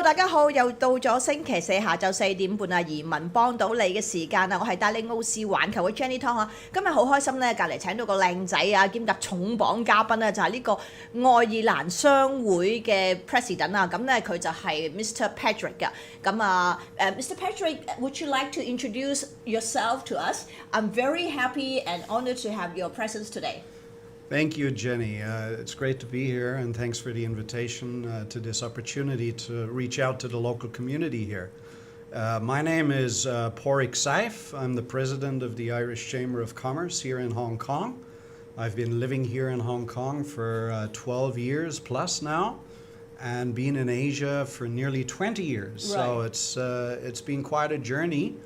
大家好，又到咗星期四下晝4點半啊，移民幫到你嘅時間啊，我係帶領奧視環球嘅 Jenny 湯啊，今日好開心咧，隔離請到個靚仔啊，兼夾重磅嘉賓啊，就係呢個愛爾蘭商會嘅 President 啊，咁咧佢就係 Mr Pádraig 㗎，咁啊Mr Pádraig，would you like to introduce yourself to us? I'm very happy and honored to have your presence today. Thank you, Jenny. It's great to be here, and thanks for the invitation to this opportunity to reach out to the local community here. My name is Pádraig Seif. I'm the president of the Irish Chamber of Commerce here in Hong Kong. I've been living here in Hong Kong for 12 years plus now, and been in Asia for nearly 20 years. Right. So it's been quite a journey.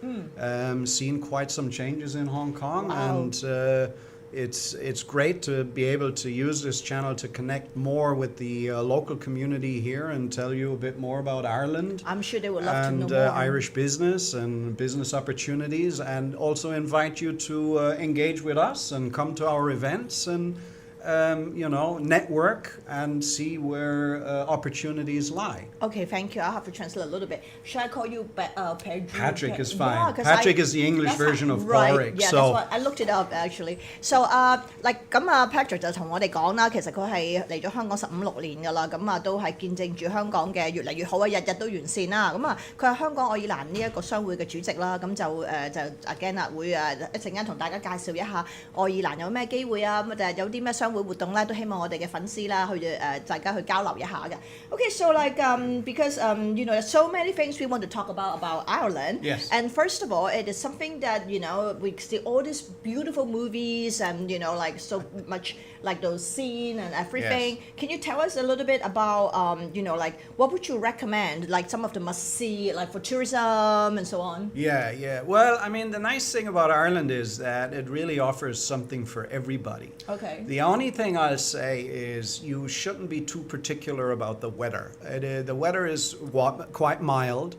Seen quite some changes in Hong Kong, Wow. and it's great to be able to use this channel to connect more with the local community here and tell you a bit more about Ireland. I'm sure they would love to know And more. Irish business and business opportunities, and also invite you to engage with us and come to our events and network and see where opportunities lie. Okay, thank you. I'll have to translate a little bit. Should I call you Pádraig? Pádraig is fine. Yeah, 'cause Pádraig is the English version of right. Pádraig. Yeah, So that's what I looked it up actually. So Pádraig 就同我哋講啦，其實佢係嚟咗香港15-16年㗎啦，咁啊都係見證住香港嘅越嚟越好啊，日日都完善啦。咁啊，佢係香港愛爾蘭呢一個商會嘅主席啦，咁就again 啦，會一陣間同大家介紹一下愛爾蘭有咩機會啊，咁就有啲咩商會活動咧，都希望我哋嘅粉絲啦去大家去交流一下嘅。Okay, so because there's so many things we want to talk about Ireland. Yes. And first of all, it is something that we see all these beautiful movies and so much like those scenes and everything. Yes. Can you tell us a little bit about what would you recommend, like some of the must see, like for tourism and so on? Yeah. Well, I mean, the nice thing about Ireland is that it really offers something for everybody. Okay. The only thing I'll say is you shouldn't be too particular about the weather. The weather is quite mild,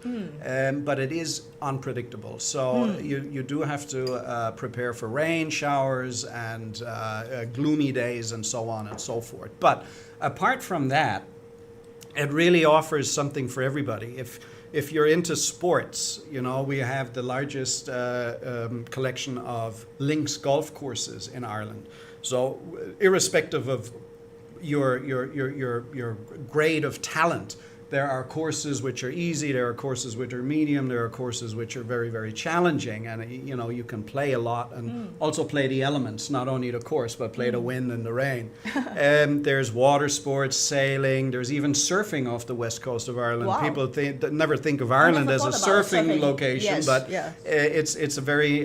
but it is unpredictable. So you do have to prepare for rain showers and gloomy days and so on and so forth. But apart from that, it really offers something for everybody. If you're into sports, we have the largest collection of links golf courses in Ireland. So irrespective of your grade of talent, there are courses which are easy, there are courses which are medium, there are courses which are very, very challenging, and you can play a lot and also play the elements, not only the course, but play the wind and the rain. There's water sports, sailing, there's even surfing off the west coast of Ireland. Wow. People never think of Ireland as a surfing location, yes, but yeah. It's a very,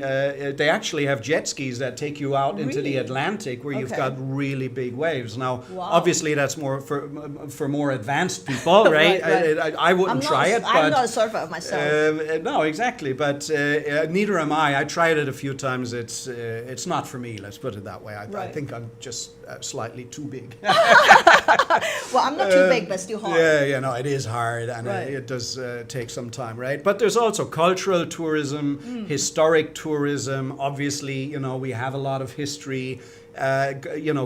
they actually have jet skis that take you out into the Really? Atlantic where you've Okay. got really big waves. Now, Wow. obviously that's more for more advanced people, right? Right. I wouldn't try it, I'm but not a surfer myself. no, exactly. But neither am I. I tried it a few times. It's not for me. Let's put it that way. I Right. think I'm just slightly too big. Well, I'm not too big, but still hard. Yeah, it is hard, and Right. it does take some time, right? But there's also cultural tourism, historic tourism. Obviously, we have a lot of history.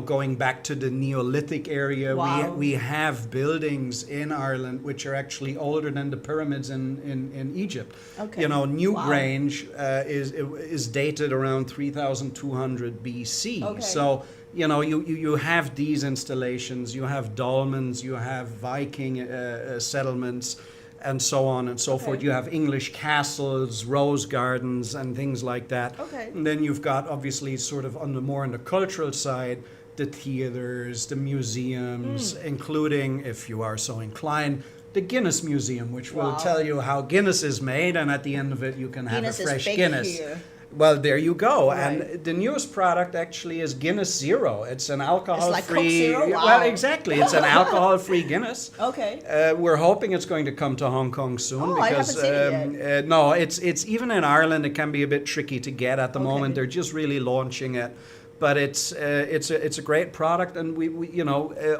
Going back to the Neolithic area, Wow. we have buildings in Ireland which are actually older than the pyramids in Egypt. Okay. Newgrange is dated around 3,200 BC. Okay. So you have these installations, you have dolmens, you have Viking settlements, and so on and so Okay. forth. You have English castles, rose gardens, and things like that. Okay. And then you've got, obviously, sort of on the cultural side, the theaters, the museums, including, if you are so inclined, the Guinness Museum, which will Wow. tell you how Guinness is made, and at the end of it, you can have Guinness a is fresh big Guinness. here. Well, there you go. Right. And the newest product actually is Guinness Zero. It's an alcohol-free. It's like Coke Zero? Wow. Well, exactly. It's an alcohol-free Guinness. Okay. We're hoping it's going to come to Hong Kong soon. Oh, because, I haven't seen it yet. no, it's even in Ireland. It can be a bit tricky to get at the Okay. moment. They're just really launching it. But it's a great product, and we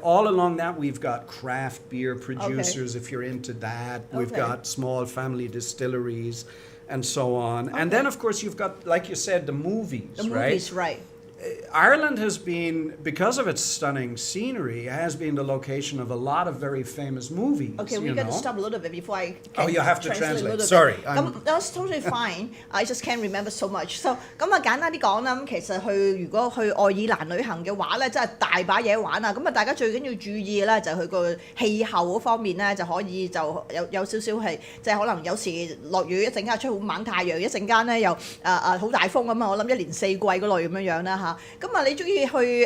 all along that we've got craft beer producers. If you're into that, we've Okay. got small family distilleries, and so on. And Okay. then, of course, you've got, like you said, the movies, The movies, right. Ireland has been, because of its stunning scenery, has been the location of a lot of very famous movies. Okay, we got to stop a little bit before I you have to translate. a little Sorry. bit. That's totally fine. I just can't remember so much. So 咁啊簡單啲講啦，咁其實如果去愛爾蘭旅行嘅話咧，真係大把嘢玩啊！咁啊大家最緊要注意咧，就係佢個氣候嗰方面咧，就可以就有少少係即係可能有時落雨，一陣間出好猛太陽，一陣間咧又好大風咁啊！我諗一年四季嗰類咁樣啦嚇。咁啊你中意去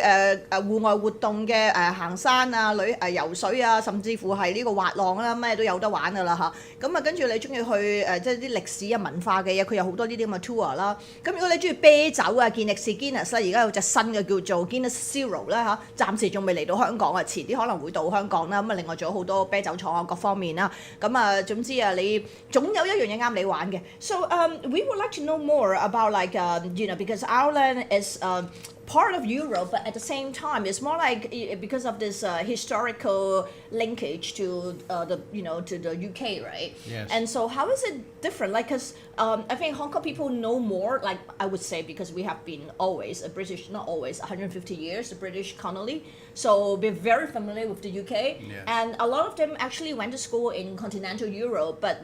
戶外活動嘅行山啊、游水啊，甚至乎係呢個滑浪啦，咩都有得玩噶啦嚇。咁啊跟住你中意去即係啲歷史啊文化嘅嘢，佢有好多呢啲咁嘅 tour 啦。咁如果你中意啤酒啊，健力士 Guinness 咧，而家有隻新嘅叫做 Guinness Zero 啦嚇，暫時仲未嚟到香港啊，遲啲可能會到香港啦。咁啊另外仲有好多啤酒廠啊各方面啦。咁啊總之啊，你總有一樣嘢啱你玩嘅。So we would like to know more about like because Ireland is part of Europe, but at the same time, it's more like because of this historical linkage to to the UK, right? Yes. And so, how is it different? Like, because I think Hong Kong people know more. Like, I would say because we have been always a British, not always, 150 years, a British colony. So we're very familiar with the UK, yes. and a lot of them actually went to school in continental Europe, but.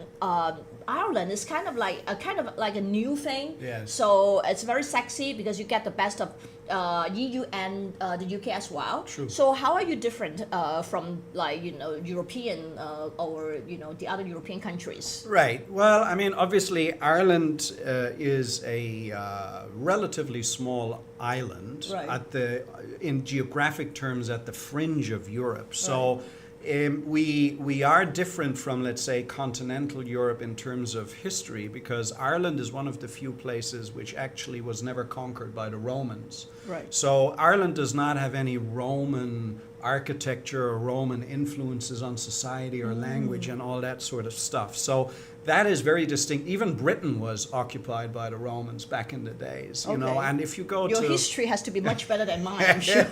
Ireland is kind of like a new thing. Yes. So it's very sexy because you get the best of EU and the UK as well. True. So how are you different from like European or the other European countries? Right. Well, I mean, obviously, Ireland is a relatively small island right. in geographic terms at the fringe of Europe. So. Right. We are different from, let's say, continental Europe in terms of history because Ireland is one of the few places which actually was never conquered by the Romans. Right. So Ireland does not have any Roman architecture or Roman influences on society or language and all that sort of stuff. So that is very distinct. Even Britain was occupied by the Romans back in the days, you know. And if you go Your history has to be much better than mine, I'm sure.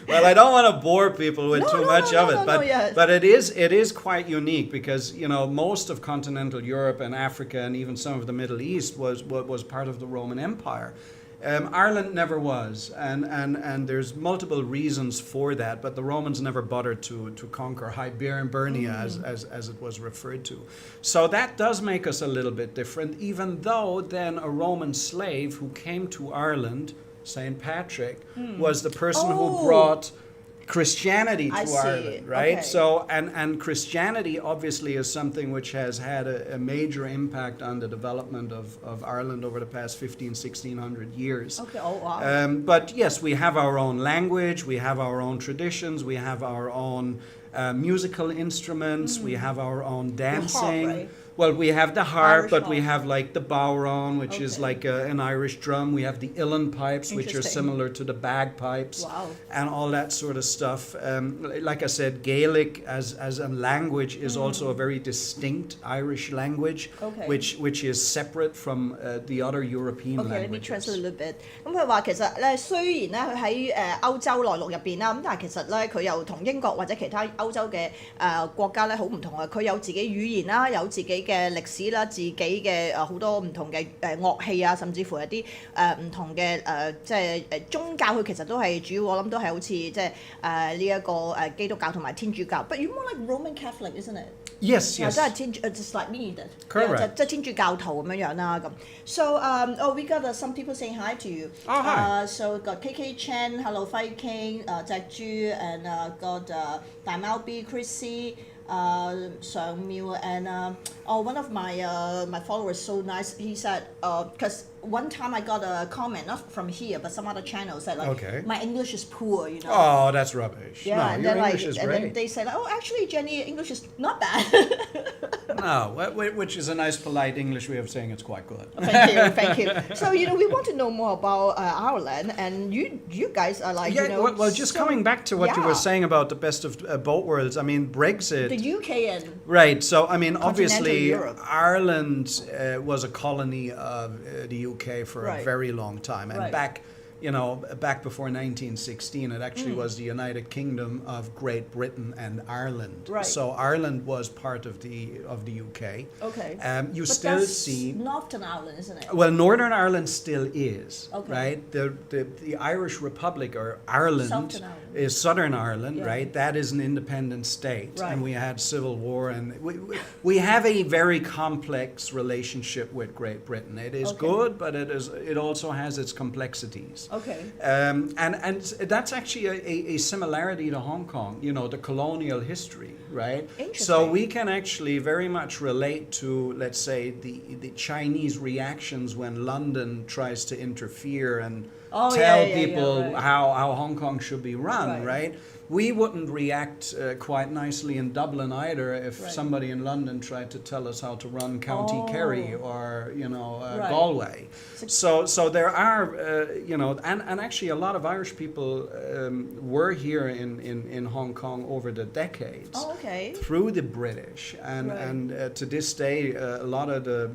Well, I don't want to bore people with too much of it, but it is quite unique because most of continental Europe and Africa and even some of the Middle East was part of the Roman Empire. Ireland never was, and there's multiple reasons for that, but the Romans never bothered to conquer Hibernia, as it was referred to. So that does make us a little bit different, even though then a Roman slave who came to Ireland, St. Patrick, was the person who brought Christianity to Ireland, right? Okay. So, and Christianity obviously is something which has had a major impact on the development of Ireland over the past 1600 years. Okay, oh wow. But yes, we have our own language, we have our own traditions, we have our own musical instruments, we have our own dancing. Harp, right? Well, we have the harp, Irish but harp. we have like the bodhrán, which is like an Irish drum. We have the uilleann pipes, which are similar to the bagpipes, and all that sort of stuff. Like I said, Gaelic as a language is also a very distinct Irish language, which is separate from the other European languages. Let me translate a little bit. 咁佢話其實咧，雖然咧佢喺歐洲內陸入邊啦，咁但係其實咧佢又同英國或者其他歐洲嘅國家咧好唔同啊！佢有自己語言啦，有自己嘅歷史啦，自己嘅好多唔同嘅樂器啊，甚至乎有啲唔同嘅即係宗教，佢其實都係主要我諗都係好似即係呢一個基督教同埋天主教。But you're more like Roman Catholic, isn't it? Yes, yes. 真係just like me that. Correct. 即係天主教徒咁樣樣啦咁。So we got some people saying hi to you. Oh, hi. So got KK Chen, Hello Fight King, Jack Ju, and got 大貓 B, Chrissy. 上廟 and one of my followers so nice. He said because one time I got a comment not from here but some other channel said like my English is poor, Oh, that's rubbish. Yeah, no, and your then English is great. And then they said, oh, actually, Jenny, English is not bad. No, which is a nice, polite English way of saying it's quite good. Thank you. So we want to know more about Ireland, and you guys are like well, just coming back to what you were saying about the best of both worlds. I mean, Brexit. The UK and right. So I mean, obviously, Europe. Ireland was a colony of the UK for a very long time, and back before 1916, it actually was the United Kingdom of Great Britain and Ireland. Right. So Ireland was part of the UK. Okay. You but still that's see. Northern Ireland, isn't it? Well, Northern Ireland still is, Okay. right? The Irish Republic, or Ireland, Southern Ireland. is Southern Ireland, Yeah. right? That is an independent state, Right. and we had civil war, and we have a very complex relationship with Great Britain. It is Okay. good, but it also has its complexities. Okay. And that's actually a similarity to Hong Kong, the colonial history, right? Interesting. So we can actually very much relate to, let's say, the Chinese reactions when London tries to interfere and tell people right. how Hong Kong should be run, Right. right? We wouldn't react quite nicely in Dublin either if Right. somebody in London tried to tell us how to run County Kerry or Right. Galway. So there are and actually a lot of Irish people were here in Hong Kong over the decades. Oh, okay. Through the British, and Right. to this day, a lot of the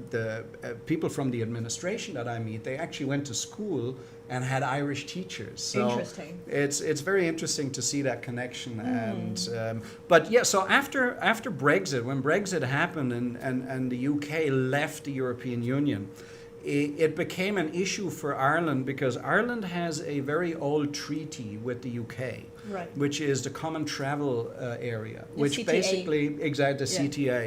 people from the administration that I meet, they actually went to school and had Irish teachers. So Interesting. it's very interesting to see that connection. And but yeah, so after Brexit, when Brexit happened and the UK left the European Union, it became an issue for Ireland because Ireland has a very old treaty with the UK, Right. which is the Common Travel Area, The which CTA. basically, exactly, the Yeah. CTA.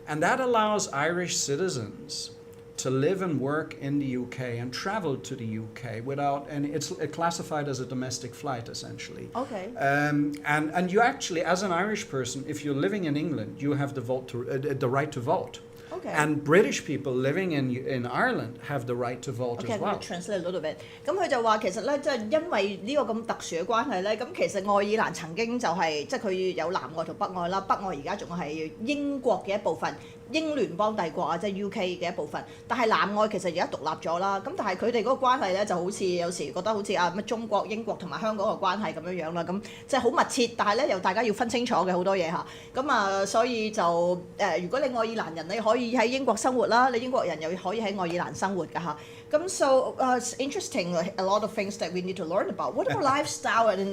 And that allows Irish citizens to live and work in the UK and travel to the UK without, and it's classified as a domestic flight essentially. Okay. And you actually, as an Irish person, if you're living in England, you have the right to vote. Okay. And British people living in Ireland have the right to vote Okay, as I'm going well. to translate a little bit。咁佢就話其實咧，即係因為呢個咁特殊嘅關係咧，咁其實愛爾蘭曾經就係、即係佢有南愛同北愛啦，北愛而家仲係英國嘅一部分，英聯邦帝國啊，即係 UK 嘅一部分。但係南愛其實而家獨立咗啦，咁但係佢哋嗰個關係咧就好似有時覺得好似啊乜中國、英國同埋香港嘅關係咁樣樣啦，咁即係好密切，但係咧又大家要分清楚嘅好多嘢嚇。咁啊，所以就如果你愛爾蘭人，你可以喺英國生活啦，你英國人又可以喺愛爾蘭生活㗎嚇。咁 so it's interesting, a lot of things that we need to learn about. What about lifestyle? And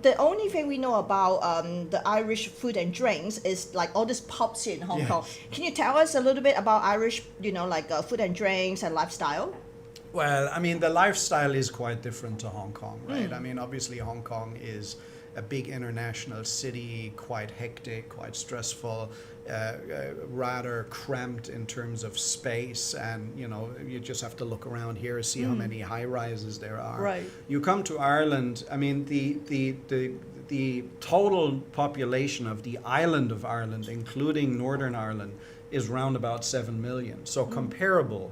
the only thing we know about the Irish food and drinks is like all these pubs here in Hong Kong. Can you tell us a little bit about Irish, food and drinks and lifestyle? Well, I mean, the lifestyle is quite different to Hong Kong, right? I mean, obviously Hong Kong is a big international city, quite hectic, quite stressful, rather cramped in terms of space, and you just have to look around here to see how many high rises there are. Right. You come to Ireland, I mean, the total population of the island of Ireland, including Northern Ireland, is round about 7 million, so comparable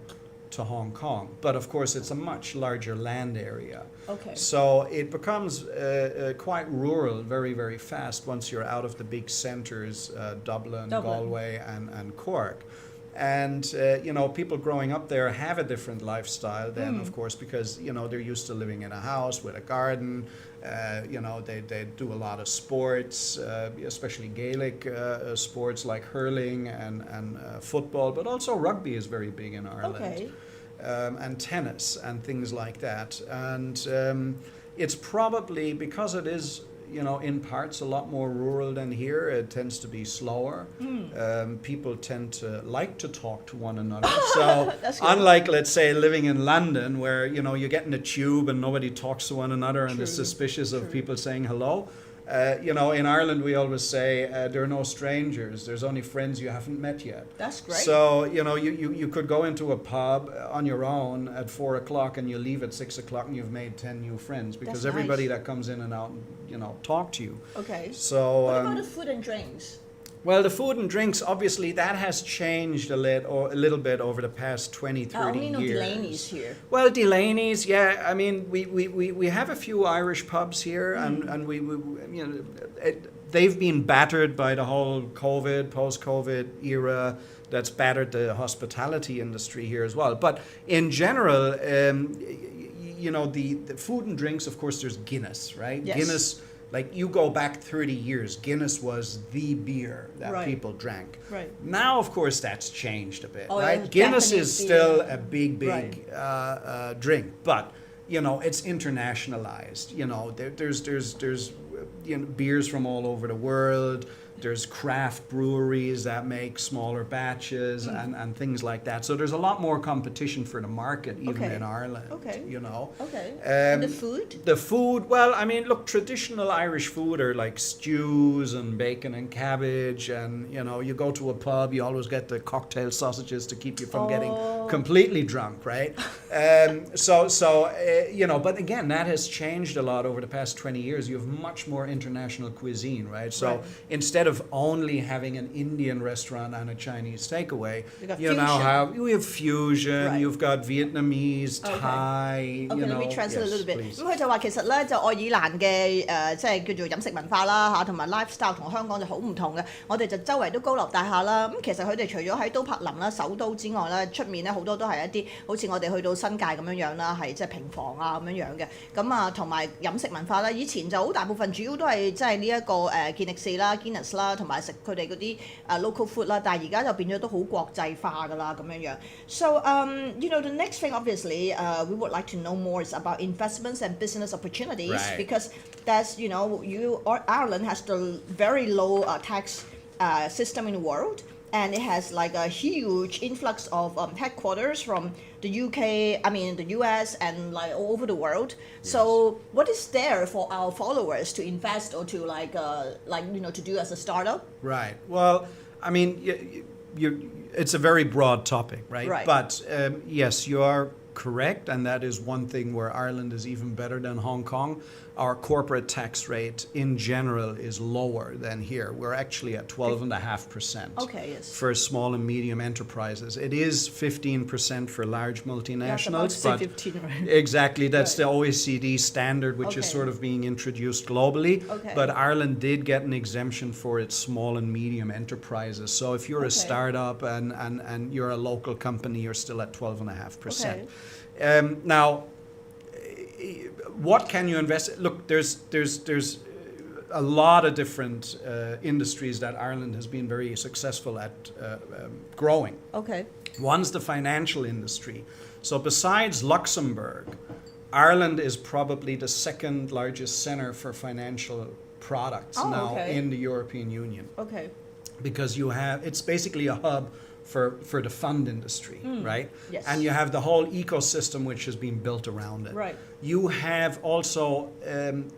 to Hong Kong, but of course it's a much larger land area. Okay. So it becomes quite rural very, very fast once you're out of the big centres, Dublin, Galway, and Cork. And people growing up there have a different lifestyle then, of course, because they're used to living in a house with a garden. They do a lot of sports, especially Gaelic sports like hurling and football, but also rugby is very big in Ireland. Okay. And tennis and things like that. And it's probably, because it is, in parts a lot more rural than here, it tends to be slower. People tend to like to talk to one another. So unlike, let's say, living in London where, you get in a tube and nobody talks to one another and is suspicious of people saying hello. In Ireland we always say there are no strangers, there's only friends you haven't met yet. That's great. So you could go into a pub on your own at 4 o'clock and you leave at 6 o'clock and you've made 10 new friends because That's everybody nice. that comes in and out talk to you. Okay. So What about the food and drinks? well, the food and drinks, obviously, that has changed a little bit over the past 20, 30 I only know years. Delaney's here. Well, Delaney's, yeah. I mean, we have a few Irish pubs here, and we they've been battered by the whole COVID, post-COVID era. That's battered the hospitality industry here as well. But in general, the food and drinks, of course, there's Guinness, right? Yes. Guinness. Like you go back 30 years, Guinness was the beer that Right. people drank. Right. Now, of course, that's changed a bit, Oh, right? yeah, Guinness Japanese is still beer. a big drink, but it's internationalized. There's beers from all over the world. There's craft breweries that make smaller batches and things like that. So there's a lot more competition for the market, even in Ireland. Okay. Okay. And the food? The food, well, I mean, look, traditional Irish food are like stews and bacon and cabbage. And, you go to a pub, you always get the cocktail sausages to keep you from getting completely drunk, right? But again, that has changed a lot over the past 20 years. You have much more international cuisine, right? So instead of only having an Indian restaurant and a Chinese takeaway, we have fusion, you've got Vietnamese, Thai, let me translate a little bit. please. 咁佢就話其實咧就愛爾蘭嘅即係叫做飲食文化啦嚇，同埋 lifestyle 同香港就好唔同嘅。我哋就周圍都高樓大廈啦。咁其實佢哋除咗喺都柏林啦首都之外咧，出面咧好多都係一啲好似我哋去到新界咁樣啦，係即係平房啊咁樣嘅。咁啊同埋飲食文化啦，以前就好大部分主要都係即係呢一個健力士啦、Guinness 啦，同埋食佢哋嗰啲local food 啦，但係而家就變咗都好國際化㗎啦咁樣樣。So the next thing obviously we would like to know more is about investments and business opportunities because that's Ireland has the very low tax system in the world. And it has like a huge influx of headquarters from the UK, the US, and like all over the world. Yes. So what is there for our followers to invest or to to do as a startup? Right. Well, I mean, it's a very broad topic, right? Right. But yes, you are correct, and that is one thing where Ireland is even better than Hong Kong. Our corporate tax rate in general is lower than here. We're actually at 12.5% for small and medium enterprises. It is 15% for large multinationals. But 15, right? Exactly, that's the OECD standard, which is sort of being introduced globally. But Ireland did get an exemption for its small and medium enterprises. So if you're a startup and you're a local company, you're still at 12.5%. Now, what can you invest? Look, there's a lot of different industries that Ireland has been very successful at growing. One's the financial industry. So besides Luxembourg, Ireland is probably the second largest center for financial products in the European Union. Because it's basically a hub for the fund industry, right? Yes. And you have the whole ecosystem which has been built around it. Right. You have also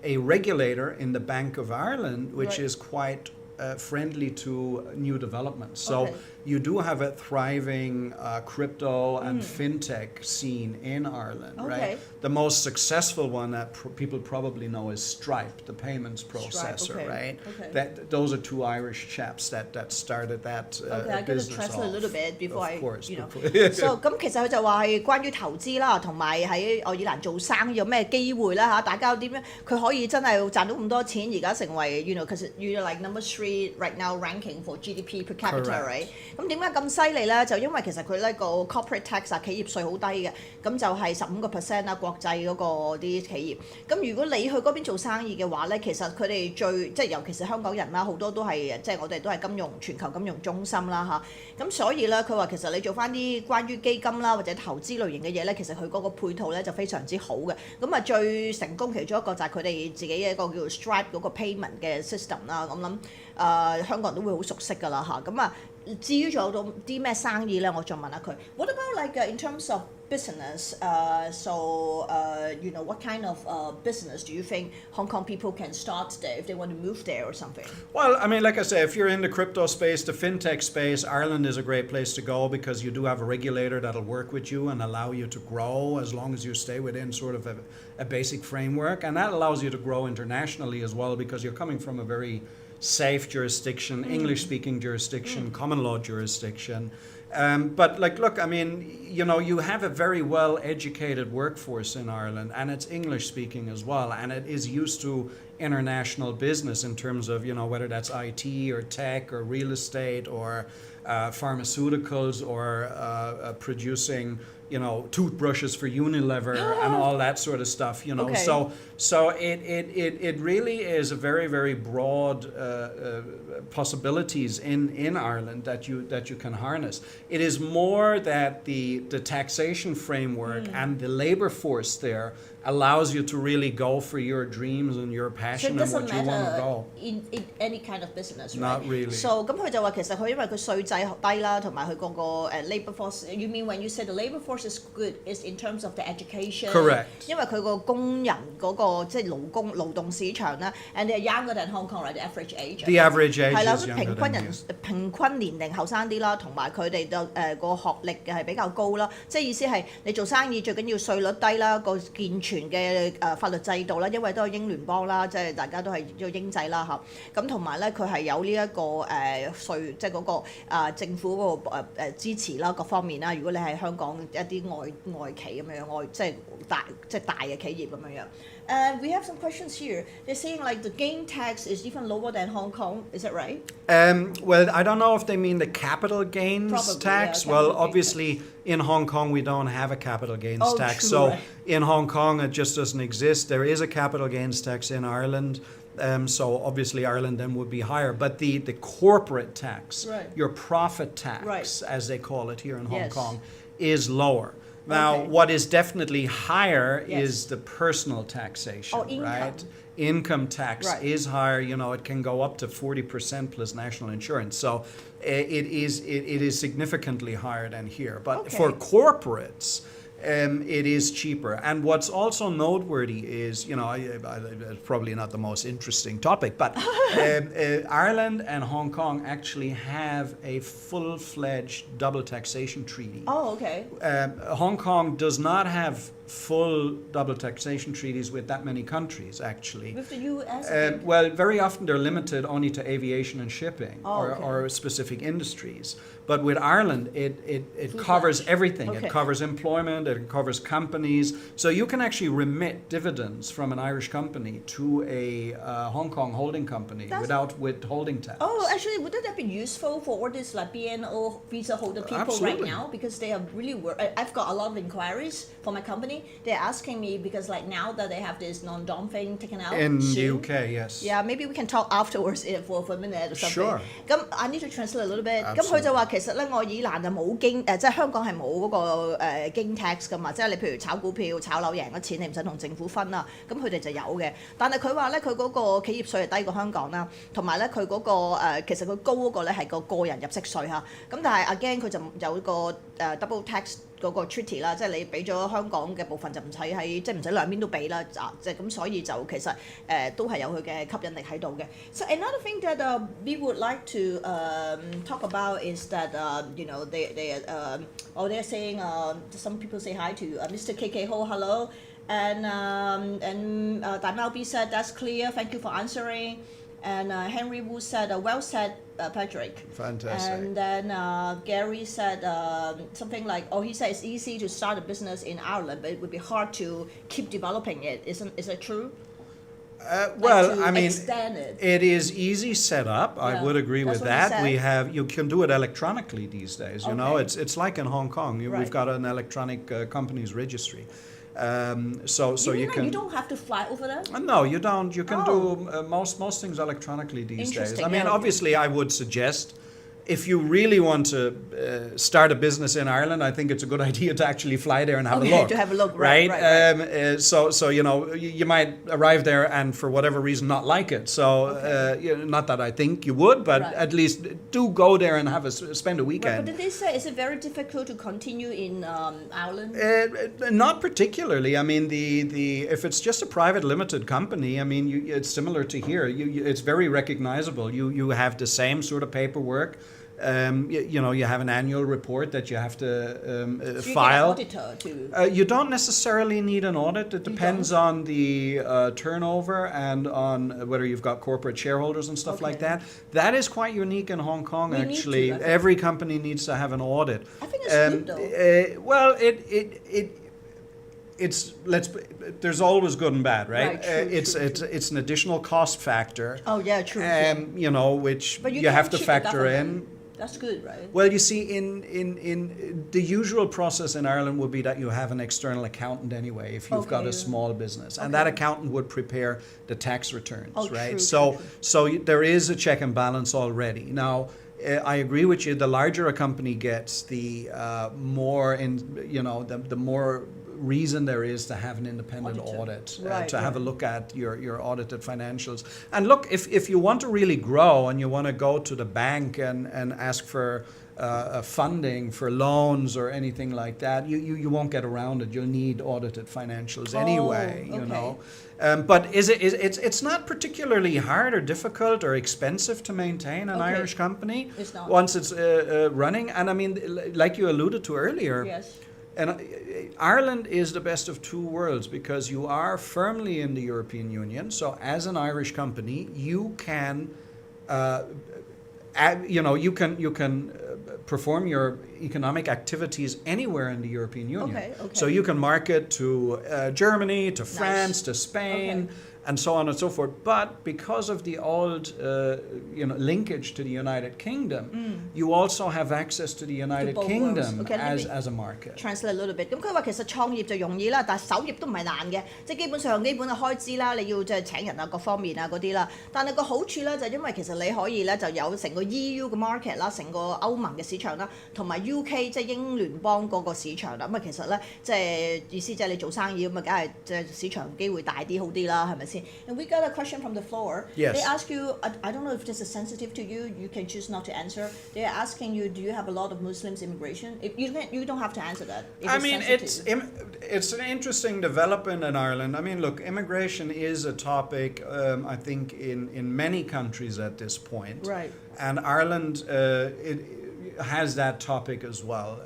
a regulator in the Bank of Ireland which is quite friendly to new developments. So you do have a thriving crypto and fintech scene in Ireland, right? The most successful one that people probably know is Stripe, the payments processor, right? Those are two Irish chaps that started that I business gotta translate a little bit before Of course. So 咁其實佢就話係關於投資啦，同埋喺愛爾蘭做生意有咩機會啦嚇，大家點樣佢可以真係賺到咁多錢，而家成為cause you're like number 3 right now ranking for GDP per capita, right? 咁點解咁犀利咧？就因為其實佢呢個 corporate tax 企業稅好低嘅，咁就係15% 啦，國際嗰個啲企業。咁如果你去嗰邊做生意嘅話咧，其實佢哋即係尤其是香港人啦，好多都係即係我哋都係全球金融中心啦嚇。咁所以咧，佢話其實你做翻啲關於基金啦或者投資類型嘅嘢咧，其實佢嗰個配套咧就非常之好嘅。咁啊最成功其中一個就係佢哋自己嘅一個叫做 Stripe 嗰個 payment 嘅 system 啦。咁諗香港人都會好熟悉㗎啦嚇。咁啊至於做到啲咩生意咧，我再問下佢。What about like in terms of business? What kind of business do you think Hong Kong people can start there if they want to move there or something? Well, I mean, like I say, if you're in the crypto space, the fintech space, Ireland is a great place to go because you do have a regulator that'll work with you and allow you to grow as long as you stay within sort of a basic framework. And that allows you to grow internationally as well because you're coming from a very safe jurisdiction, English-speaking jurisdiction, common law jurisdiction. But look, I mean, you have a very well-educated workforce in Ireland, and it's English-speaking as well, and it is used to international business in terms of, whether that's IT or tech or real estate or pharmaceuticals or producing, toothbrushes for Unilever and all that sort of stuff, So it really is a very, very broad possibilities in Ireland that you can harness. It is more that the taxation framework and the labor force there allows you to really go for your dreams and your So passion it and doesn't what you want to matter go. in any kind of business, right? Not really. So 咁佢就話其實佢因為佢稅制低啦，同埋佢嗰個labour force. You mean when you say the labour force is good, is in terms of the education? Correct. 因為佢個工人嗰個即係勞動市場啦 ，and they're younger than Hong Kong, right? The average age. The average age 係啦， is 平 younger 均 than 人 you. 平均年齡後生啲啦，同埋佢哋嘅個學歷係比較高啦。即係意思係你做生意最緊要稅率低啦，個健全嘅法律制度啦，因為都係英聯邦啦，即係大家都係叫英制啦嚇。咁同埋咧，佢係有呢一個稅，即係嗰個政府嗰個支持啦，各方面啦。如果你係香港一啲外企咁樣，即係大嘅企業咁樣。We have some questions here. They're saying like the gain tax is even lower than Hong Kong. Is that right? Well, I don't know if they mean the capital gains Probably, tax. yeah, Well, capital gains obviously, in Hong Kong, we don't have a capital gains Oh, tax. true, So right. in Hong Kong, it just doesn't exist. There is a capital gains tax in Ireland. So obviously, Ireland then would be higher. But the corporate tax, Right. your profit tax, Right. as they call it here in Hong Yes. Kong, is lower. Now, Okay. what is definitely higher Yes. is the personal taxation, Oh, income. right? Income tax Right. is higher. You know, it can go up to 40% plus national insurance. So it is significantly higher than here. But Okay. for corporates, it is cheaper. And what's also noteworthy is, you know, it's probably not the most interesting topic, but Ireland and Hong Kong actually have a full-fledged double taxation treaty. Oh, okay. Hong Kong does not have full double taxation treaties with that many countries, actually. With the US? I think. Well, very often they're limited only to aviation and shipping Oh, okay. or specific industries. But with Ireland, it covers everything. Okay. It covers employment, it covers companies. So you can actually remit dividends from an Irish company to a Hong Kong holding company without withholding tax. Oh, actually, wouldn't that be useful for all these like BNO visa holder people Absolutely. right now? Because they are really I've got a lot of inquiries for my company. They're asking me because like now that they have this non-dom thing taken out In the soon. UK, yes. Yeah, maybe we can talk afterwards for a minute or something. Sure. 咁 I need to translate a little bit. 咁 Absolutely. 佢就話其實咧，愛爾蘭就冇經即係香港係冇嗰個經 tax 噶嘛，即係你譬如炒股票、炒樓贏咗錢，你唔使同政府分啊。咁佢哋就有嘅。但係佢話咧，佢嗰個企業稅係低過香港啦，同埋咧佢嗰個其實佢高嗰個咧係個人入息稅嚇。咁但係 again 佢就有個double tax。嗰個 treaty 啦，即係你俾咗香港嘅部分就唔使喺，即係唔使兩邊都俾啦，即係咁，所以就其實都係有佢嘅吸引力喺度嘅。So another thing that we would like to talk about is that you know they're saying some people say hi to Mr. KK Ho, hello, and Dai Mao B said that's clear, thank you for answering. And Henry Wu said, well said, Patrick. Fantastic. And then Gary said something like, he said it's easy to start a business in Ireland, but it would be hard to keep developing it. Is that true? Well, to I mean, extend it. it is easy set up. I Yeah, would agree that's with what he that. said. You can do it electronically these days. You know, Okay. it's like in Hong Kong. Right. We've got an electronic companies registry. So You mean you like can. you don't have to fly over there? No, you don't. You can Oh. do most things electronically these days. Interesting, I mean, yeah. obviously, I would suggest if you really want to start a business in Ireland, I think it's a good idea to actually fly there and have Okay, a look. to have a look, right, right. So you know, you might arrive there and for whatever reason not like it. So not that I think you would, but Right. at least do go there and spend a Right, weekend. but did they say is it very difficult to continue in Ireland? Not particularly. I mean, if it's just a private limited company, I mean, it's similar to here. It's very recognizable. You have the same sort of paperwork. You know, you have an annual report that you have to So you file. get an auditor to. You don't necessarily need an audit. It depends on the turnover and on whether you've got corporate shareholders and stuff like Okay. that. That is quite unique in Hong Kong, We need to, actually. I think. Every company needs to have an audit. I think it's good though. Well, there's always good and bad, right? Right, true, It's an additional cost factor. Oh yeah, true. You know, which But you have can't to cheat the factor in. government. That's good, right? Well, you see, in the usual process in Ireland would be that you have an external accountant anyway, if you've got Okay. a small business, and Okay. that accountant would prepare the tax returns, Oh, right? true, So, true. there is a check and balance already. Now, I agree with you. The larger a company gets, the more the more reason there is to have an independent Auditor. audit, Right, to have a right. look at your audited financials. And look, if you want to really grow and you want to go to the bank and ask for funding for loans or anything like that, you won't get around it. You'll need audited financials anyway, you okay. know. But it's not particularly hard or difficult or expensive to maintain an Okay. Irish company It's not. once it's running. And I mean, like you alluded to earlier, Yes. and Ireland is the best of two worlds because you are firmly in the European Union. So as an Irish company, you can, you can perform your economic activities anywhere in the European Union. Okay. So you can market to Germany, to France, to Spain, Okay. and so on and so forth. But because of the old, linkage to the United Kingdom, you also have access to the United both Kingdom worlds. Okay, let me as a market. Translate a little bit。咁佢話其實創業就容易啦，但係守業都唔係難嘅，即係基本上基本嘅開支啦，你要即係請人啊各方面啊嗰啲啦。但係個好處咧就因為其實你可以咧就有成個 EU 嘅 market 啦，成個歐盟嘅市場啦，同埋 UK 即係英聯邦嗰個市場啦。咁啊其實咧即係意思即係你做生意咁啊，梗係即係市場機會大啲好啲啦，係咪先？And we got a question from the floor. Yes. They ask you, I don't know if this is sensitive to you. You can choose not to answer. They're asking you, do you have a lot of Muslims immigration? If you don't have to answer that. If I mean, sensitive. it's an interesting development in Ireland. I mean, look, immigration is a topic, I think, in many countries at this point. Right. And Ireland it has that topic as well.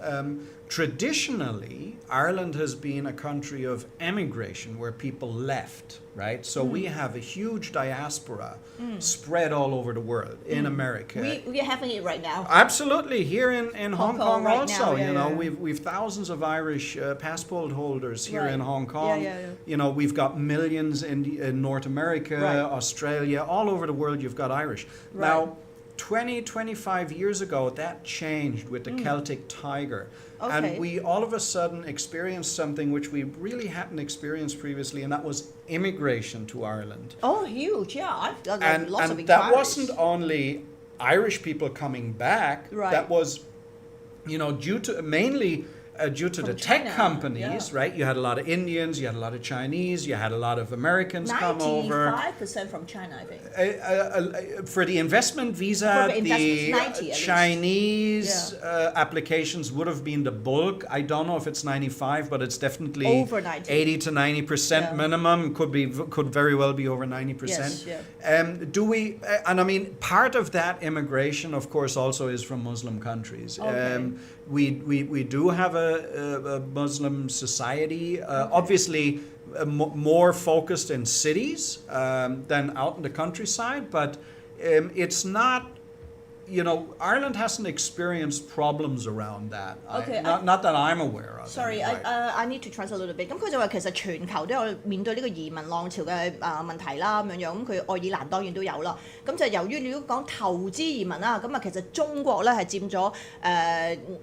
Traditionally, Ireland has been a country of emigration where people left, right? So we have a huge diaspora spread all over the world in America. We are having it right now. Absolutely, here in Hong Kong right also, now, yeah, you know, yeah. we've thousands of Irish passport holders here Right. in Hong Kong. Yeah. You know, we've got millions in North America, Right. Australia, all over the world you've got Irish. Right. Now, 25 years ago, that changed with the Celtic Tiger. Okay. And we all of a sudden experienced something which we really hadn't experienced previously, and that was immigration to Ireland. Oh, huge! Yeah, I've got And lots of that inquiries. wasn't only Irish people coming back. Right. That was, you know, mainly due to From the tech China, companies, yeah. right? You had a lot of Indians, you had a lot of Chinese, you had a lot of Americans come over. 95% from China, I think. For the investment visa, For the investments, the 90 at least. Chinese applications would have been the bulk. I don't know if it's 95, but it's definitely Over 90. 80 to 90% Yeah. minimum. Could very well be over 90%. Yes, And I mean, part of that immigration, of course, also is from Muslim countries. Okay. We do have a Muslim society, obviously more focused in cities than out in the countryside, but it's not, you know, Ireland hasn't experienced problems around that. Okay, Not that I'm aware of. Sorry, anyway. I need to translate a little bit。咁佢就話其實全球都有面對呢個移民浪潮嘅問題啦，咁樣咁佢愛爾蘭當然都有啦。咁就由於你如果講投資移民啦，咁啊其實中國咧係佔咗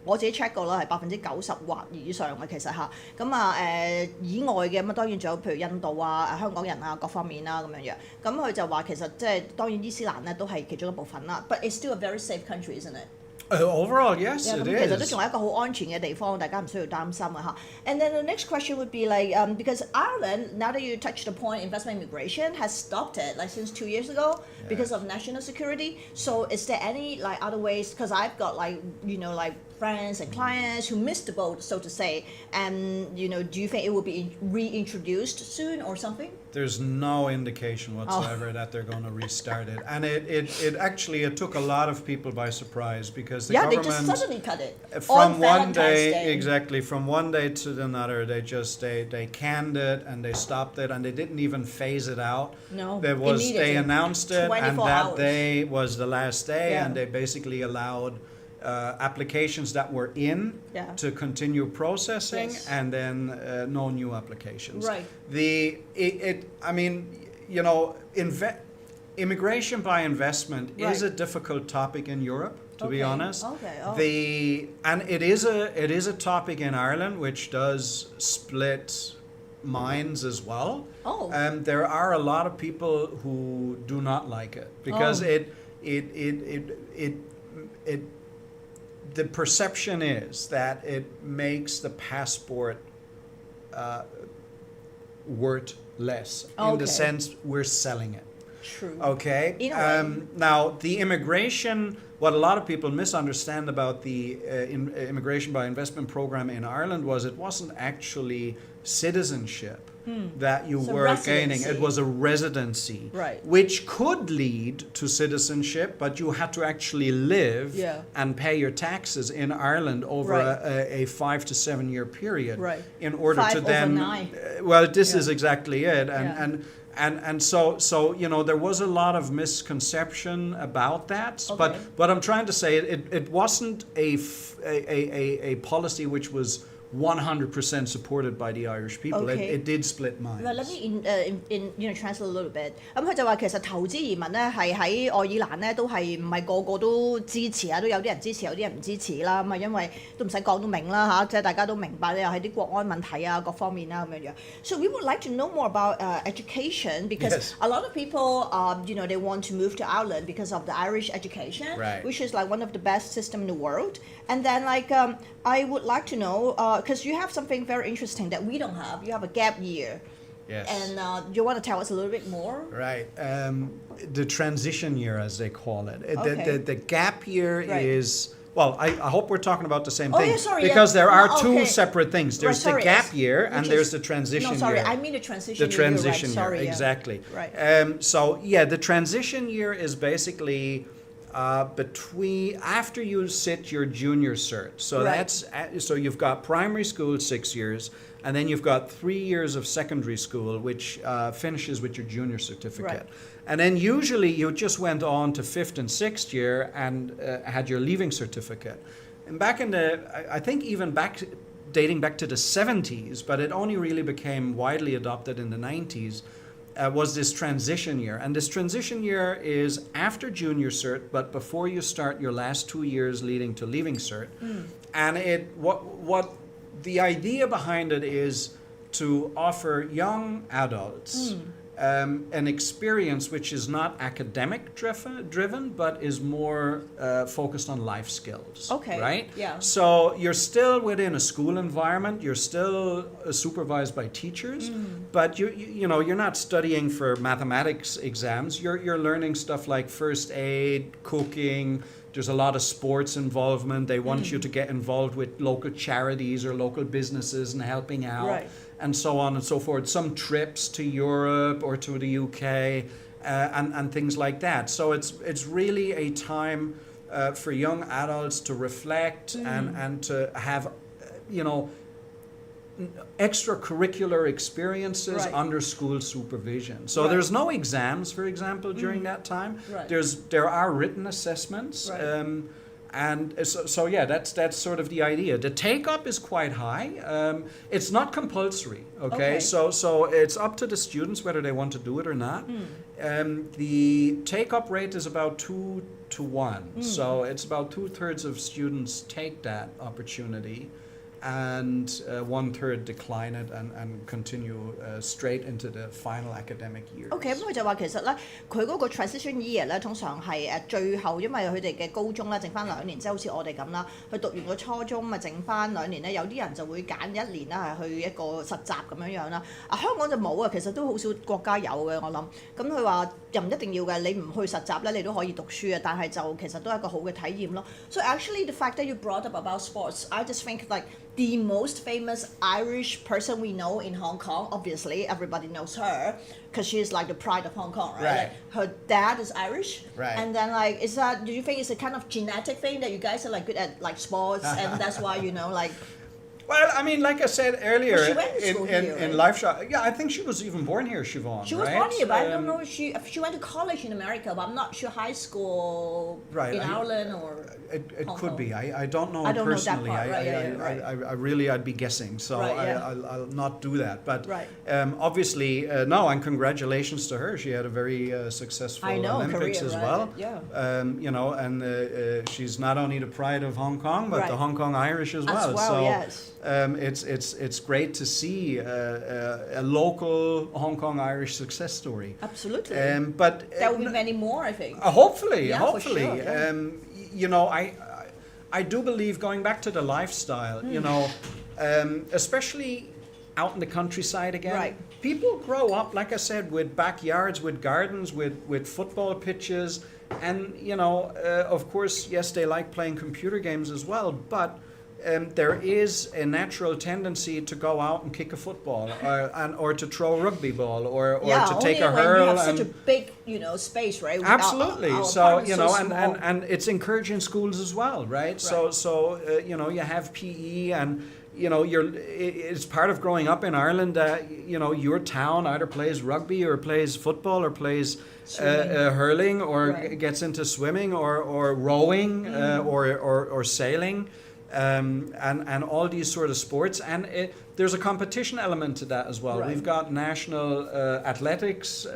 我自己 check 過啦，係90%或以上嘅其實嚇。咁以外嘅咁啊當然仲有譬如印度啊、香港人啊各方面啦咁樣樣。咁佢就話其實即係當然伊斯蘭咧都係其中一部分啦。But it's still a very safe country, isn't it? Overall, yes, Yeah, it 咁其實都 is. 仲係一個好安全嘅地方，大家唔需要擔心啊嚇。And then the next question would be like, because Ireland, now that you touched the point, investment immigration has stopped it like since 2 years ago because of national security. So is there any like other ways? Because I've got like like friends and clients who missed the boat, so to say. And do you think it will be reintroduced soon or something? There's no indication whatsoever that they're going to restart it, and it actually took a lot of people by surprise because the They government just suddenly cut it. from on one Valentine's day exactly from one day to another they canned it and they stopped it and they didn't even phase it out. No, they immediately. announced it and 24 that hours. day was the last day Yeah. and they basically allowed applications that were in Yeah. to continue processing Yes. and then no new applications. Right. Immigration by investment is Right. a difficult topic in Europe, to be Okay, honest. okay, oh. And it is a topic in Ireland which does split minds as well. Oh. There are a lot of people who do not like it because Oh. the perception is that it makes the passport worth less in Okay. the sense we're selling it. True. Okay. In a way. Now, the immigration, what a lot of people misunderstand about the immigration by investment program in Ireland was it wasn't actually citizenship that you It's a were gaining. residency. It was a residency, Right. which could lead to citizenship, but you had to actually live Yeah. and pay your taxes in Ireland over Right. a 5 to 7 year period Right. in order 5 to over then 9. well, this Yeah. is exactly it, Yeah. and so you know there was a lot of misconception about that. But Okay. what I'm trying to say, it wasn't a policy which was 100% supported by the Irish people. Okay. It did split minds. Let me translate a little bit。咁佢就話其實投資移民咧係喺愛爾蘭咧都係唔係個個都支持啊？都有啲人支持，有啲人唔支持啦。咁啊，因為都唔使講都明啦嚇，即係大家都明白咧，又係啲國安問題啊各方面啦咁樣樣。So we would like to know more about education because Yes. a lot of people, they want to move to Ireland because of the Irish education, Right. which is like one of the best system in the world. And then I would like to know because you have something very interesting that we don't have. You have a gap year. Yes. And you want to tell us a little bit more? Right. The transition year, as they call it. Okay. The gap year Right. is, well, I hope we're talking about the same Oh, thing. yeah, sorry, because yeah. there are No, two okay. separate things. There's Right, sorry, the gap yes. year and Which there's is- the transition No, sorry, year. I mean the transition The year. You're right, transition year, sorry, yeah. exactly. Right. So, yeah, the transition year is basically after you sit your junior cert. So Right. so you've got primary school 6 years, and then you've got 3 years of secondary school, which finishes with your junior certificate. Right. And then usually you just went on to 5th and 6th year and had your leaving certificate. And back in I think even dating back to the 70s, but it only really became widely adopted in the 90s, was this transition year. And this transition year is after junior cert, but before you start your last 2 years leading to leaving cert. And what the idea behind it is to offer young adults an experience which is not academic driven, but is more focused on life skills. Okay, Right? yeah. So you're still within a school environment. You're still supervised by teachers, but you're not studying for mathematics exams. You're learning stuff like first aid, cooking. There's a lot of sports involvement. They want you to get involved with local charities or local businesses and helping out. Right. And so on and so forth. Some trips to Europe or to the UK and things like that. So it's really a time for young adults to reflect and to have, extracurricular experiences Right. under school supervision. So Right. there's no exams, for example, during that time. Right. There are written assessments. Right. And so yeah, that's sort of the idea. The take up is quite high. It's not compulsory. Okay, Okay. so it's up to the students whether they want to do it or not. The take up rate is about 2 to 1. So it's about 2/3 of students take that opportunity, and 1/3 decline it and continue straight into the final academic year. OK，咁佢就話其實咧，佢嗰個 transition year 咧，通常係最後，因為佢哋嘅高中咧剩翻2年，即係好似我哋咁啦，佢讀完個初中咪剩翻2年咧，有啲人就會揀1年啦，係去一個實習咁樣樣啦。香港就冇啊，其實都好少國家有嘅，我諗。咁佢話又唔一定要嘅，你唔去實習咧，你都可以讀書啊，但係就其實都係一個好嘅體驗咯。So actually the fact that you brought up about sports, I just think like the most famous Irish person we know in Hong Kong, obviously everybody knows her because she's like the pride of Hong Kong, right? Right. Like, her dad is Irish, Right. and then like do you think it's a kind of genetic thing that you guys are like good at like sports and that's why like. Well, I mean, like I said earlier, Well, she went to school here, in right? Live Shot, yeah, I think she was even born here, Siobhan. She was right? born here, but I don't know if she went to college in America, but I'm not sure high school Right, in Ireland or. It Hong could Kong. be. I don't know I don't know that personally. part. Right, right. I really, I'd be guessing. So Right, yeah. I'll not do that. But Right. Obviously, no, and congratulations to her. She had a very successful I know, Olympics career, as right, well. yeah. And she's not only the pride of Hong Kong, but Right. the Hong Kong Irish as well. As well, so yes. it's great to see a local Hong Kong Irish success story. Absolutely. But There will be many more, I think. hopefully, Yeah, for hopefully. sure, yeah. I do believe, going back to the lifestyle, especially out in the countryside again. Right. People grow up, like I said, with backyards, with gardens, with football pitches. And, of course, yes, they like playing computer games as well, but there is a natural tendency to go out and kick a football, or to throw a rugby ball, or to take a hurl. You have such a big, space, right? Absolutely. Our So small. and it's encouraging schools as well, right? So you have PE, and it's part of growing up in Ireland. Your town either plays rugby or plays football or plays hurling or gets into swimming or rowing or sailing. And all these sort of sports, and there's a competition element to that as well. Right. We've got national athletics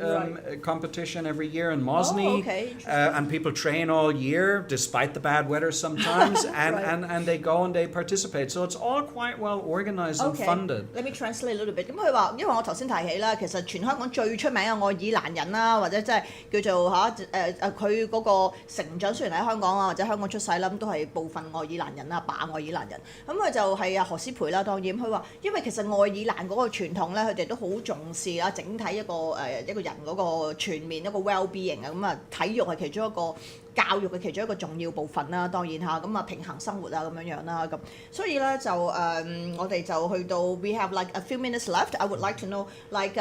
competition every year in Mosney, Oh, okay. and people train all year despite the bad weather sometimes, and they go and they participate. So it's all quite well organized and funded. Let me translate a little bit. 咁佢話，因為我頭先提起啦，其實全香港最出名嘅愛爾蘭人啦，或者即係叫做佢嗰個成長雖然喺香港啊，或者香港出世啦，咁都係部分愛爾蘭人啦，愛爾蘭人。咁佢就係何詩蓓啦，當然佢話，因為其實愛爾蘭嗰個傳統咧，佢哋都好重視啦，整體一個人嗰個全面一個 well-being 啊，咁啊體育係其中一個。教育嘅其中一個重要部分啦，當然嚇，咁啊平衡生活啊咁樣啦，咁所以咧就我哋就去到 we have like a few minutes left. I would like to know like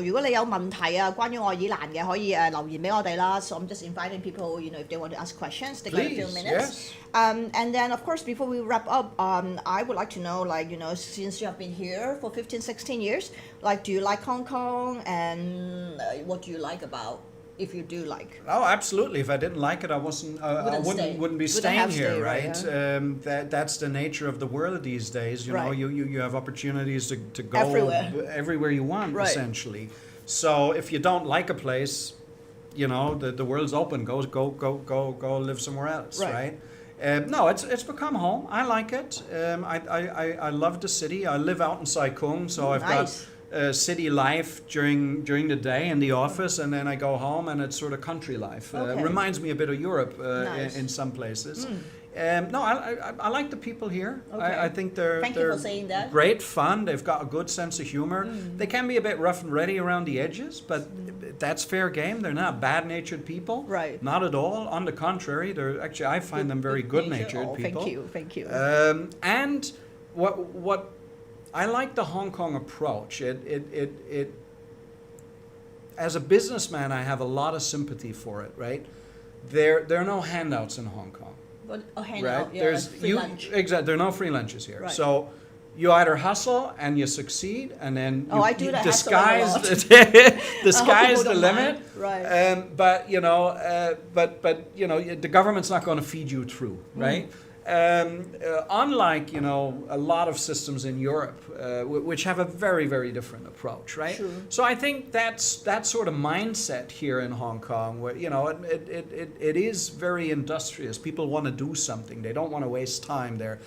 如果你有問題啊，關於愛爾蘭嘅，可以留言俾我哋啦。So I'm just inviting people if they want to ask questions, they got a few minutes. Yes. And then of course before we wrap up, I would like to know since you have been here for 15, 16 years, do you like Hong Kong, and what do you like about? If you do like. Oh, absolutely. If I didn't like it, I wouldn't be staying here, right? That's the nature of the world these days. You have opportunities to go everywhere you want, essentially. So if you don't like a place, the world's open. Go live somewhere else, right? No, it's become home. I like it. I love the city. I live out in Sai Kung, so I've got city life during the day in the office, and then I go home and it's sort of country life. Reminds me a bit of Europe in some places. No, I like the people here. I think they're you for saying that. Great fun. They've got a good sense of humor. They can be a bit rough and ready around the edges, but that's fair game. They're not bad-natured people. Right. Not at all. On the contrary, I find them very good-natured people. Thank you. And what I like the Hong Kong approach. It as a businessman, I have a lot of sympathy for it, right? There are no handouts in Hong Kong. But a handout, right? There's free lunch. Exactly. There are no free lunches here. Right. So you either hustle and you succeed, and then the sky's the limit. Right. But the government's not going to feed you through, right? Unlike a lot of systems in Europe, which have a very, very different approach, right? True. So I think that's that sort of mindset here in Hong Kong, where it is very industrious. People want to do something. They don't want to waste time. They're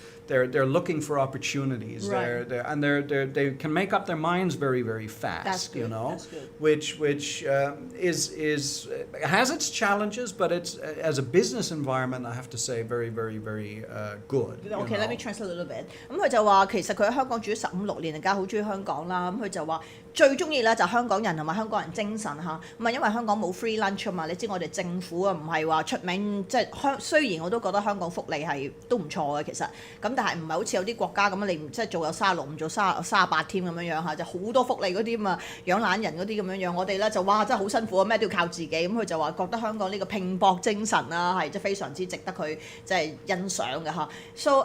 looking for opportunities. Right. They can make up their minds very, very fast. That's good. That's good. Which is has its challenges, but it's as a business environment, I have to say, very, very, very good. Okay, let me translate a little bit. 咁佢就話其實佢喺香港住咗15-16年，而家好中意香港啦。咁佢就話最中意咧就香港人同埋香港人精神嚇。咁啊，因為香港冇 free lunch 啊嘛，你知我哋政府啊唔係話出名，即係雖然我都覺得香港福利係都唔錯嘅其實，咁但係唔係好似有啲國家咁你唔即係做有36唔做38添咁樣嚇，就好多福利嗰啲咁啊養懶人嗰啲咁樣。我哋咧就哇真係好辛苦啊，咩都要靠自己。咁佢就話覺得香港呢個拼搏精神啊係即係非常之值得佢即係欣賞嘅嚇。So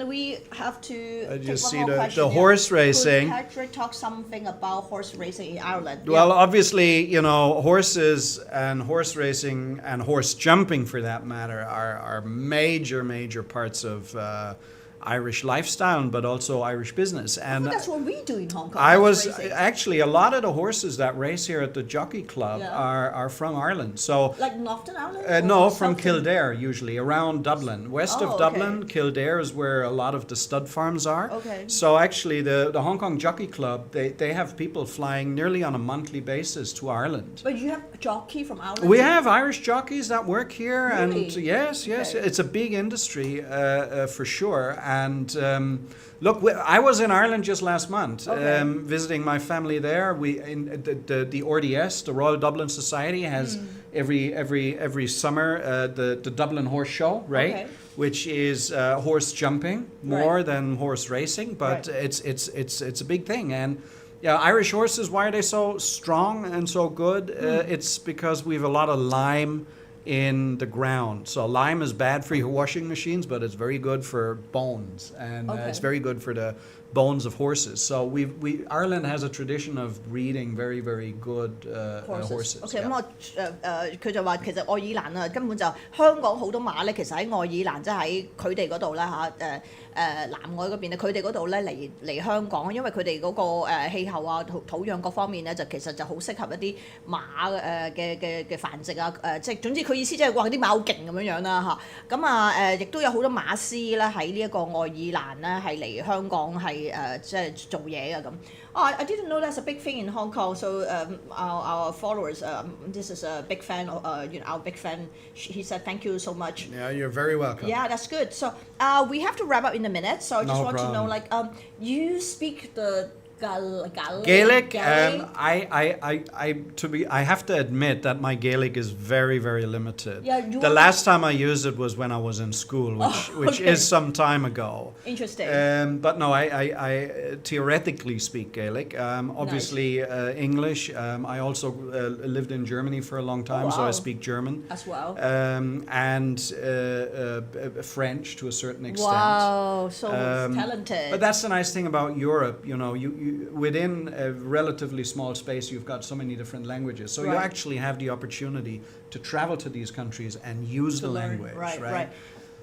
we have to you see one more question. the horse racing. Could Patrick talk something about horse racing in Ireland? Well, obviously, horses and horse racing and horse jumping, for that matter, are major parts of Irish lifestyle, but also Irish business. And that's what we do in Hong Kong. I was actually, a lot of the horses that race here at the Jockey Club are from Ireland. So like Northern Ireland? No, from Kildare usually, around Dublin. West of Dublin, Kildare is where a lot of the stud farms are. Okay. So actually the Hong Kong Jockey Club, they have people flying nearly on a monthly basis to Ireland. But you have a jockey from Ireland? We have Irish jockeys that work here. Really? And yes, it's a big industry for sure. And look, I was in Ireland just last month, visiting my family there. The RDS, the Royal Dublin Society, has every summer the Dublin Horse Show, right? Okay. Which is horse jumping more than horse racing, but it's a big thing. And yeah, Irish horses, why are they so strong and so good? It's because we have a lot of lime in the ground. So lime is bad for your washing machines, but it's very good for bones, and it's very good for the bones of horses. So Ireland has a tradition of breeding very, very good horses. OK， 咁佢就話其實愛爾蘭啊，根本就香港好多馬咧，其實喺愛爾蘭即係喺佢哋嗰度啦嚇南外嗰邊咧，佢哋嗰度咧嚟香港，因為佢哋嗰個氣候啊、土壤各方面咧，就其實就好適合一啲馬嘅繁殖啊即係總之佢意思即係話啲馬好勁咁樣樣啦嚇，咁亦都有好多馬師咧喺呢一個愛爾蘭咧係嚟香港係即係做嘢嘅咁。I didn't know that's a big thing in Hong Kong. So our followers, this is a big fan. Our big fan. He said, "Thank you so much." Yeah, you're very welcome. Yeah, that's good. So we have to wrap up in a minute. So I just want to know, like, you speak the Gaelic. I have to admit that my Gaelic is very, very limited. Yeah, the last time I used it was when I was in school, which is some time ago. Interesting. But no, I theoretically speak Gaelic. Obviously, English. I also lived in Germany for a long time, so I speak German as well. And French to a certain extent. Wow, so talented. But that's the nice thing about Europe. You know, you within a relatively small space, you've got so many different languages. So you actually have the opportunity to travel to these countries and use the language. Right.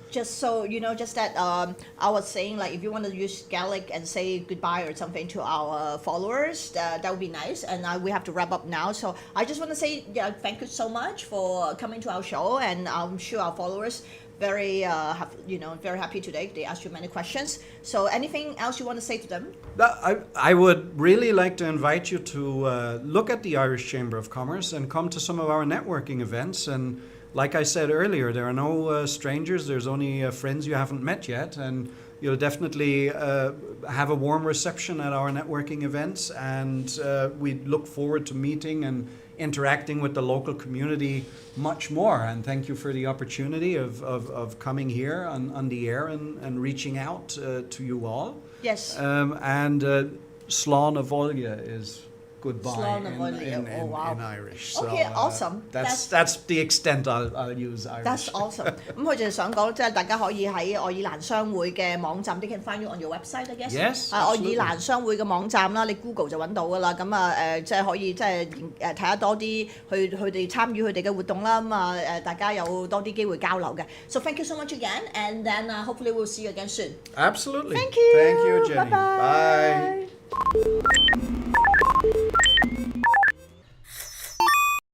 Just so just that I was saying, like, if you want to use Gaelic and say goodbye or something to our followers, that would be nice. And we have to wrap up now. So I just want to say thank you so much for coming to our show, and I'm sure our followers very very happy today. They asked you many questions. So anything else you want to say to them? I would really like to invite you to look at the Irish Chamber of Commerce and come to some of our networking events. And like I said earlier, there are no strangers. There's only friends you haven't met yet. And you'll definitely have a warm reception at our networking events. And we look forward to meeting and interacting with the local community much more. And thank you for the opportunity of coming here on the air and reaching out to you all. Yes. And Slán a Bhoilge is goodbye Slán a Bhoilge. in Irish. Okay, so, awesome. That's the extent I'll use Irish. That's awesome. 咁佢就想講，即係大家可以喺愛爾蘭商會嘅網站 ，they can find you on your website, I guess. Yes. 愛爾蘭商會嘅網站啦，你 Google 就揾到噶啦。咁即係可以即係睇下多啲佢哋參與佢哋嘅活動啦。咁大家有多啲機會交流嘅。So thank you so much again, and then hopefully we'll see you again soon. Absolutely. Thank you. Thank you, Jenny. Bye-bye. Bye.